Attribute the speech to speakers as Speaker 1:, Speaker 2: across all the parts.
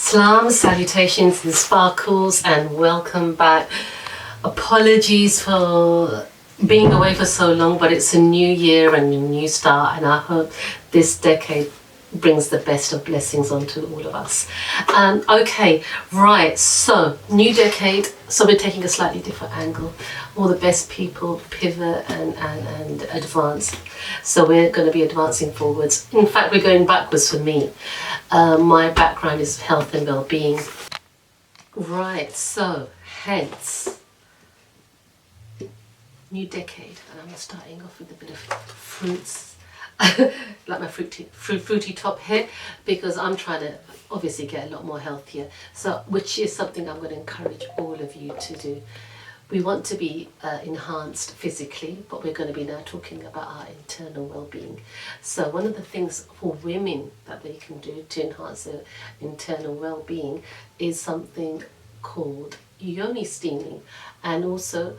Speaker 1: Salutations and sparkles, and welcome back. Apologies for being away for so long, but it's a new year and a new start, and I hope this decade brings the best of blessings onto all of us. Okay, right, so new decade, so we're taking a slightly different angle. All the best people pivot and advance. So we're going to be advancing forwards. In fact, we're going backwards for me. My background is health and well-being. Right, so hence new decade, and I'm starting off with a bit of fruits. Like my fruity top here, because I'm trying to obviously get a lot more healthier, so which is something I'm going to encourage all of you to do. We want to be enhanced physically, but we're going to be now talking about our internal well-being. So one of the things for women that they can do to enhance their internal well-being is something called Yoni steaming, and also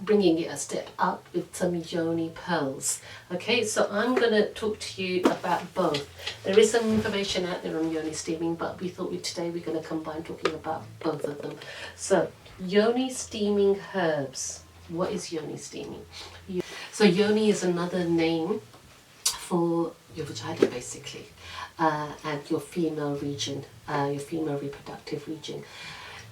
Speaker 1: bringing it a step up with some Yoni pearls. Okay, so I'm going to talk to you about both. There is some information out there on Yoni steaming, but we thought today we're going to combine talking about both of them. So Yoni steaming herbs. What is Yoni steaming? So Yoni is another name for your vagina, basically, and your female region, your female reproductive region.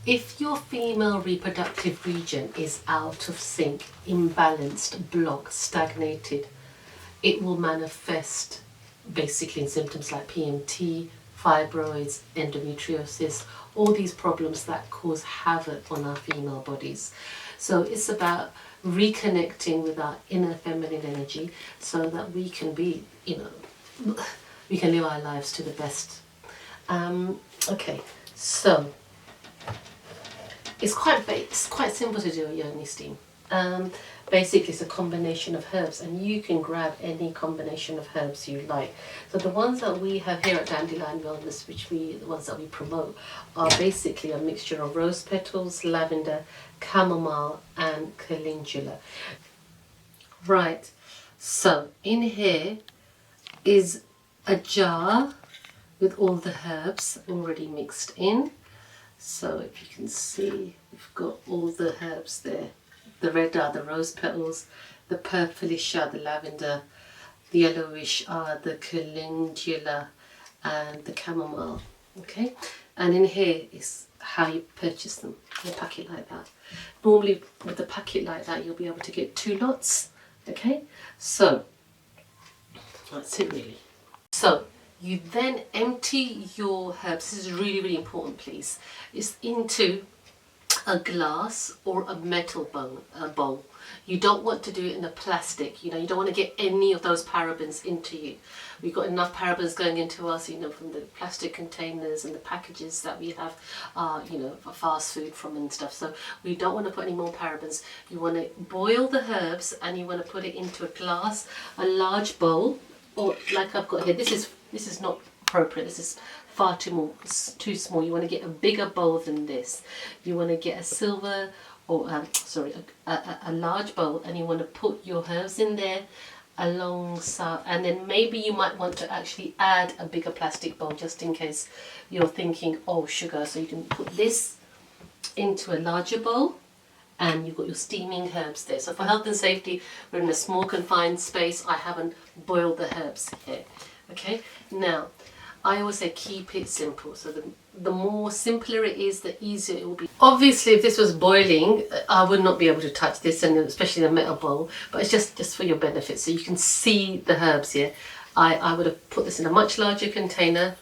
Speaker 1: If your female reproductive region is out of sync, imbalanced, blocked, stagnated, it will manifest basically in symptoms like PMT, fibroids, endometriosis, all these problems that cause havoc on our female bodies. So it's about reconnecting with our inner feminine energy so that we can be, we can live our lives to the best. Okay, so it's quite simple to do a Yoni steam. Basically, it's a combination of herbs, and you can grab any combination of herbs you like. So the ones that we have here at Dandelion Wellness, the ones that we promote, are basically a mixture of rose petals, lavender, chamomile, and calendula. Right. So in here is a jar with all the herbs already mixed in. So if you can see, we've got all the herbs there. The red are the rose petals, the purplish are the lavender, the yellowish are the calendula, and the chamomile. Okay, and in here is how you purchase them in a packet like that. Normally with a packet like that you'll be able to get 2 lots. Okay, so that's it really. So you then empty your herbs. This is really, really important, please. It's into a glass or a metal bowl. You don't want to do it in a plastic. You don't want to get any of those parabens into you. We've got enough parabens going into us, from the plastic containers and the packages that we have, for fast food from and stuff. So we don't want to put any more parabens. You want to boil the herbs, and you want to put it into a glass, a large bowl, or like I've got here. This is not appropriate. This is far too small. You want to get a bigger bowl than this. You want to get a silver or a large bowl, and you want to put your herbs in there alongside, and then maybe you might want to actually add a bigger plastic bowl just in case you're thinking, oh, sugar. So you can put this into a larger bowl, and you've got your steaming herbs there. So for health and safety, we're in a small confined space. I haven't boiled the herbs here. Okay, now I always say keep it simple. So the more simpler it is, the easier it will be. Obviously, if this was boiling, I would not be able to touch this, and especially the metal bowl, but it's just for your benefit. So you can see the herbs here. I would have put this in a much larger container,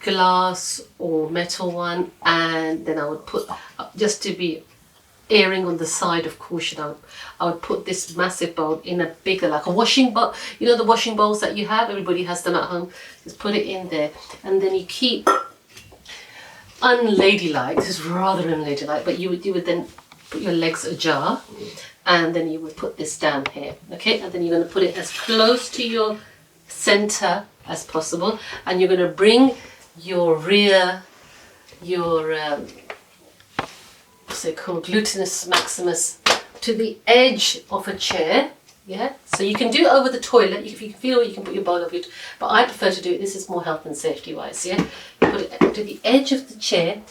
Speaker 1: glass or metal one, and then I would put, just to be erring on the side of caution, I would put this massive bowl in a bigger, like a washing bowl. The washing bowls that you have, everybody has them at home. Just put it in there, and then you keep unladylike. This is rather unladylike, but you would then put your legs ajar, and then you would put this down here. Okay, and then you're going to put it as close to your center as possible, and you're going to bring your rear, what's it called, gluteus maximus, to the edge of a chair. Yeah, so you can do it over the toilet. If you feel you can put your bowl over it, but I prefer to do it. This is more health and safety wise. Yeah, you put it to the edge of the chair,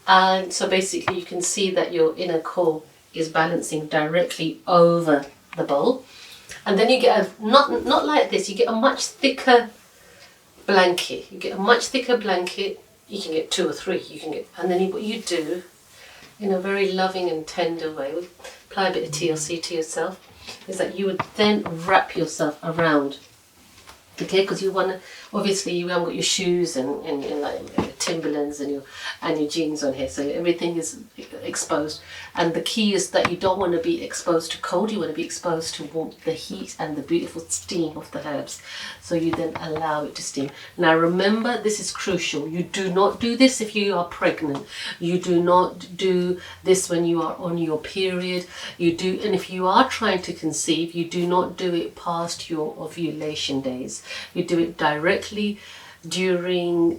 Speaker 1: and so basically you can see that your inner core is balancing directly over the bowl, and then you get a not like this. You get a much thicker blanket. You get a much thicker blanket. You can get 2 or 3. You can get, and then what you do, in a very loving and tender way, apply a bit of TLC to yourself, is that you would then wrap yourself around, okay, because you want to, obviously you haven't got your shoes and your, like, your Timberlands and your jeans on here, so everything is exposed, and the key is that you don't want to be exposed to cold, you want to be exposed to warmth, the heat and the beautiful steam of the herbs, so you then allow it to steam. Now remember, this is crucial, you do not do this if you are pregnant, you do not do this when you are on your period, and if you are trying to conceive, you do not do it past your ovulation days, you do it directly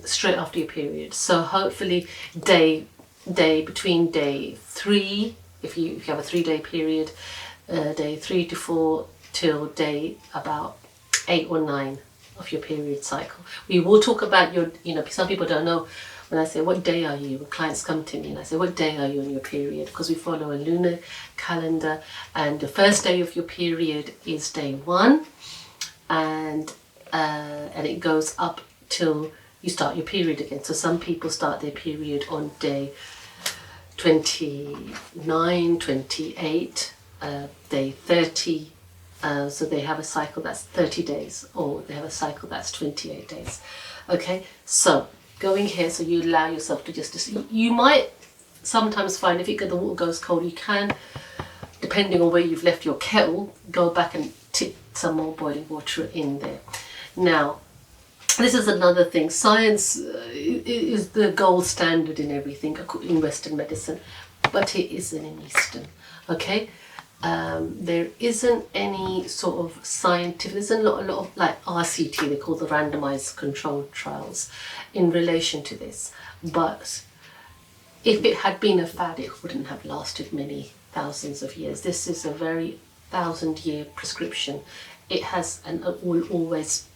Speaker 1: straight after your period. So hopefully between day 3, if you have a 3-day period, day 3 to 4 till day about 8 or 9 of your period cycle. We will talk about your, some people don't know. When I say, what day are you? When clients come to me and I say, what day are you on your period? Because we follow a lunar calendar, and the first day of your period is day 1, and it goes up till you start your period again. So some people start their period on day 29, 28, day 30. So they have a cycle that's 30 days, or they have a cycle that's 28 days. Okay, so going here, so you allow yourself to just, you might sometimes find if the water goes cold, you can, depending on where you've left your kettle, go back and tip some more boiling water in there. Now, this is another thing. Science is the gold standard in everything in Western medicine, but it isn't in Eastern. Okay, there isn't any sort of scientific. There's a lot of like RCT. They call the randomized controlled trials in relation to this. But if it had been a fad, it wouldn't have lasted many thousands of years. This is a very 1,000-year prescription. It has and will always,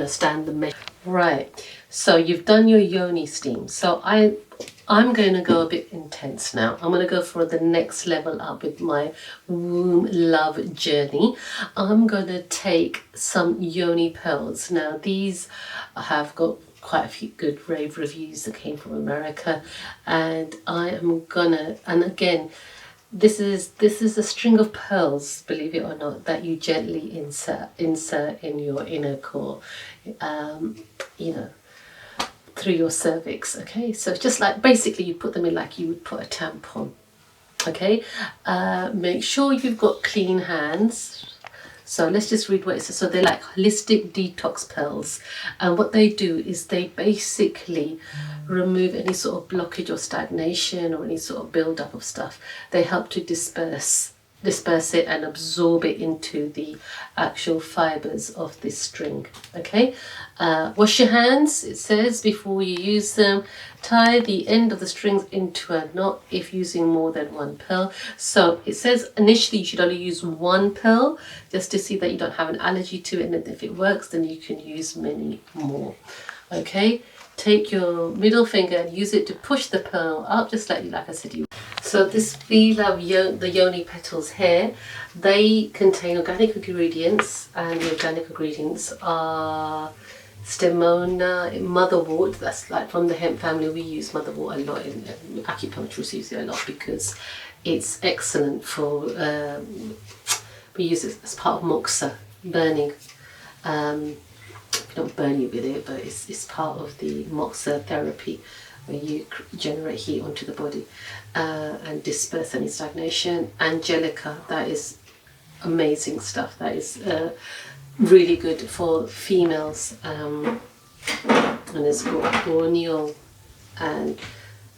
Speaker 1: stand the measure. Right, so you've done your yoni steam. So I'm going to go a bit intense now. I'm going to go for the next level up with my womb love journey. I'm going to take some yoni pearls. Now these have got quite a few good rave reviews that came from America, and I am gonna, and again, this is a string of pearls, believe it or not, that you gently insert in your inner core, through your cervix. Okay, so it's just like, basically you put them in like you would put a tampon. Okay, make sure you've got clean hands. So let's just read what it says. So they're like holistic detox pearls, and what they do is they basically remove any sort of blockage or stagnation or any sort of build-up of stuff. They help to disperse it and absorb it into the actual fibers of this string. Okay, wash your hands, it says, before you use them. Tie the end of the strings into a knot if using more than one pearl. So it says initially you should only use one pearl, just to see that you don't have an allergy to it, and if it works then you can use many more. Okay, take your middle finger and use it to push the pearl up, just like I said you. So this We Love the Yoni petals here, they contain organic ingredients, and the organic ingredients are stemona, motherwort. That's like from the hemp family. We use motherwort a lot in acupuncture, use it a lot because it's excellent for, we use it as part of moxa, burning. We don't burn you with it, but it's part of the moxa therapy, where you generate heat onto the body and disperse any stagnation. Angelica, that is amazing stuff. That is really good for females, and it's got borneol and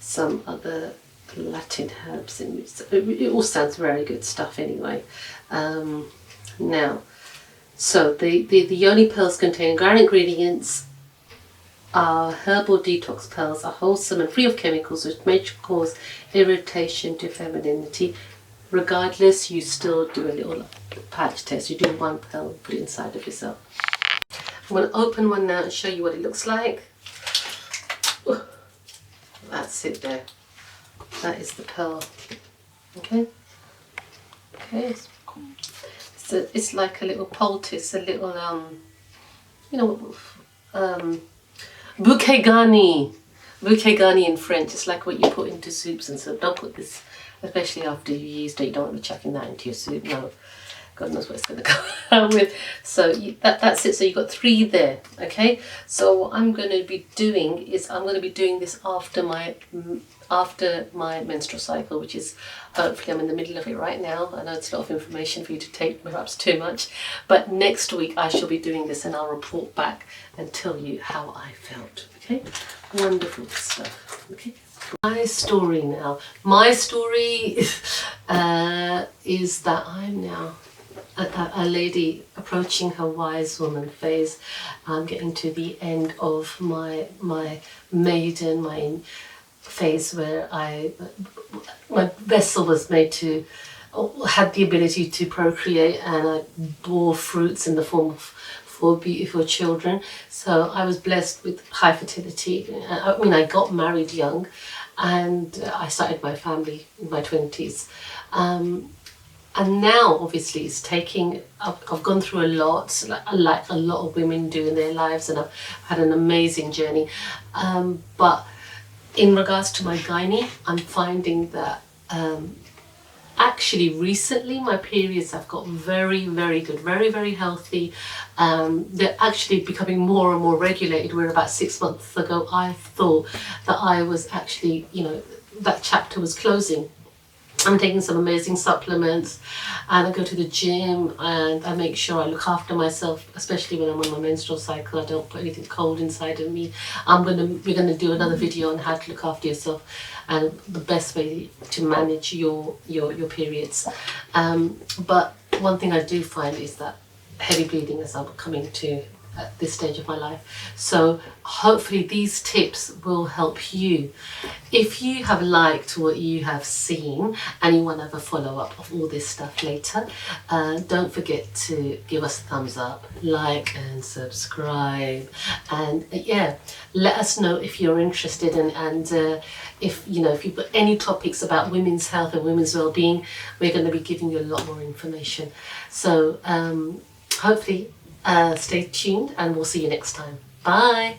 Speaker 1: some other Latin herbs in it. It all sounds very good stuff anyway. Now, so the yoni pearls contain organic ingredients. Our herbal detox pearls are wholesome and free of chemicals which may cause irritation to femininity. regardless, you still do a little patch test. You do 1 pill, put it inside of yourself. I'm going to open one now and show you what it looks like. Ooh, that's it there. That is the pill. Okay. Okay. It's like a little poultice, a little you know, bouquet garni. Bouquet garni in French. It's like what you put into soups and stuff. Don't put this, especially after you used it. You don't want to be chucking that into your soup. No. God knows what it's going to go out with. So that's it. So you've got 3 there. Okay. So what I'm going to be doing is I'm going to be doing this after my menstrual cycle, which is hopefully I'm in the middle of it right now. I know it's a lot of information for you to take, perhaps too much, but next week I shall be doing this and I'll report back and tell you how I felt. Okay. Wonderful stuff. Okay. My story now. My story is that I'm now a lady approaching her wise woman phase. I'm getting to the end of my maiden phase where my vessel was made to, had the ability to procreate, and I bore fruits in the form of 4 beautiful children. So I was blessed with high fertility. I mean, I got married young, and I started my family in my 20s. And now, obviously, it's taking, I've gone through a lot, like a lot of women do in their lives, and I've had an amazing journey. But in regards to my gynae, I'm finding that actually recently my periods have got very, very good, very, very healthy. They're actually becoming more and more regulated, where about 6 months ago I thought that I was actually, you know, that chapter was closing. I'm taking some amazing supplements, and I go to the gym, and I make sure I look after myself, especially when I'm on my menstrual cycle. I don't put anything cold inside of me. We're gonna do another video on how to look after yourself and the best way to manage your periods. But one thing I do find is that heavy bleeding as I'm coming to at this stage of my life. So hopefully these tips will help you. If you have liked what you have seen and you want to have a follow-up of all this stuff later, don't forget to give us a thumbs up, like and subscribe, and yeah, let us know if you're interested, and if you've got any topics about women's health and women's well-being, we're going to be giving you a lot more information. So hopefully stay tuned, and we'll see you next time. Bye.